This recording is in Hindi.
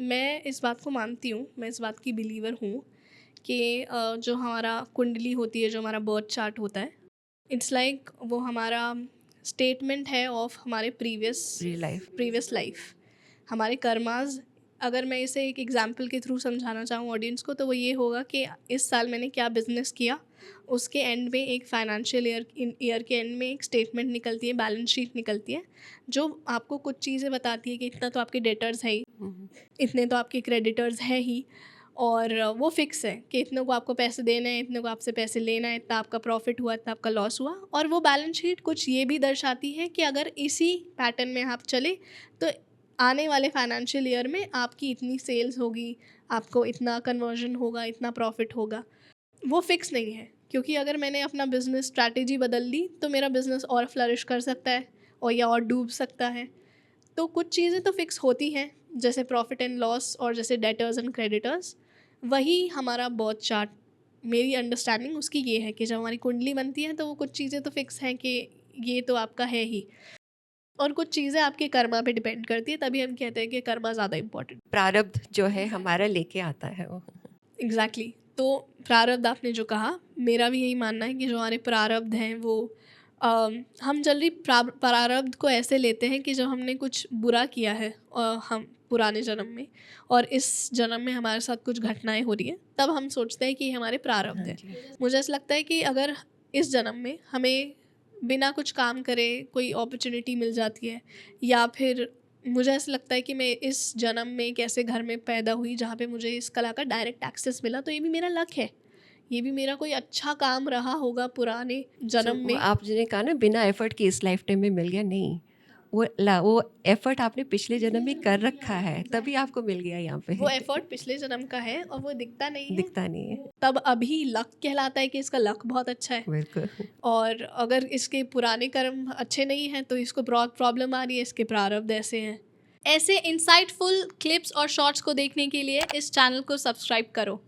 मैं इस बात को मानती हूँ, मैं इस बात की बिलीवर हूँ कि जो हमारा कुंडली होती है, जो हमारा बर्थ चार्ट होता है, इट्स लाइक वो हमारा स्टेटमेंट है ऑफ हमारे previous real life. Previous life, हमारे कर्मास। अगर मैं इसे एक एग्जांपल के थ्रू समझाना चाहूँ ऑडियंस को, तो वो ये होगा कि इस साल मैंने क्या बिजनेस किया, उसके एंड में एक फाइनेंशियल ईयर के एंड में एक स्टेटमेंट निकलती है, बैलेंस शीट निकलती है, जो आपको कुछ चीज़ें बताती है कि इतना तो आपके डेटर्स है ही, इतने तो आपके क्रेडिटर्स हैं ही, और वो फिक्स है कि इतने को आपको पैसे देने हैं, इतने को आपसे पैसे लेना है, इतना आपका प्रॉफिट हुआ, इतना आपका लॉस हुआ। और वो बैलेंस शीट कुछ ये भी दर्शाती है कि अगर इसी पैटर्न में आप चले तो आने वाले फाइनेंशियल ईयर में आपकी इतनी सेल्स होगी, आपको इतना कन्वर्जन होगा, इतना प्रॉफिट होगा। वो फिक्स नहीं है, क्योंकि अगर मैंने अपना बिजनेस स्ट्रैटेजी बदल दी तो मेरा बिजनेस और फ्लरिश कर सकता है और या और डूब सकता है। तो कुछ चीज़ें तो फिक्स होती हैं, जैसे प्रॉफिट एंड लॉस और जैसे डेटर्स एंड क्रेडिटर्स। वही हमारा बर्थ चार्ट, मेरी अंडरस्टैंडिंग उसकी ये है कि जब हमारी कुंडली बनती है तो वो कुछ चीज़ें तो फिक्स हैं कि ये तो आपका है ही, और कुछ चीज़ें आपके कर्मा पे डिपेंड करती है। तभी हम कहते हैं कि कर्मा ज़्यादा इम्पोर्टेंट। प्रारब्ध जो है हमारा लेके आता है वो। एग्जैक्टली। तो प्रारब्ध आपने जो कहा, मेरा भी यही मानना है कि जो हमारे प्रारब्ध हैं वो हम जल्दी प्रारब्ध को ऐसे लेते हैं कि जब हमने कुछ बुरा किया है हम पुराने जन्म में, और इस जन्म में हमारे साथ कुछ घटनाएं हो रही हैं, तब हम सोचते हैं कि ये हमारे प्रारब्ध हाँ हैं। जी। मुझे ऐसा लगता है कि अगर इस जन्म में हमें बिना कुछ काम करे कोई अपॉर्चुनिटी मिल जाती है, या फिर मुझे ऐसा लगता है कि मैं इस जन्म में एक ऐसे घर में पैदा हुई जहाँ पे मुझे इस कला का डायरेक्ट एक्सेस मिला, तो ये भी मेरा लक है, ये भी मेरा कोई अच्छा काम रहा होगा पुराने सो जन्म में। आपने कहा ना बिना एफर्ट के इस लाइफ टाइम में मिल गया, नहीं, वो एफर्ट आपने पिछले जन्म में कर रखा है तभी आपको मिल गया यहाँ वो पे। एफर्ट पिछले जन्म का है और वो दिखता नहीं है, दिखता नहीं है। तब अभी लक कहलाता है कि इसका लक बहुत अच्छा है। बिल्कुल। और अगर इसके पुराने कर्म अच्छे नहीं हैं तो इसको बहुत प्रॉब्लम आ रही है, इसके प्रारब्ध ऐसे हैं। ऐसे इंसाइटफुल क्लिप्स और शॉर्ट्स को देखने के लिए इस चैनल को सब्सक्राइब करो।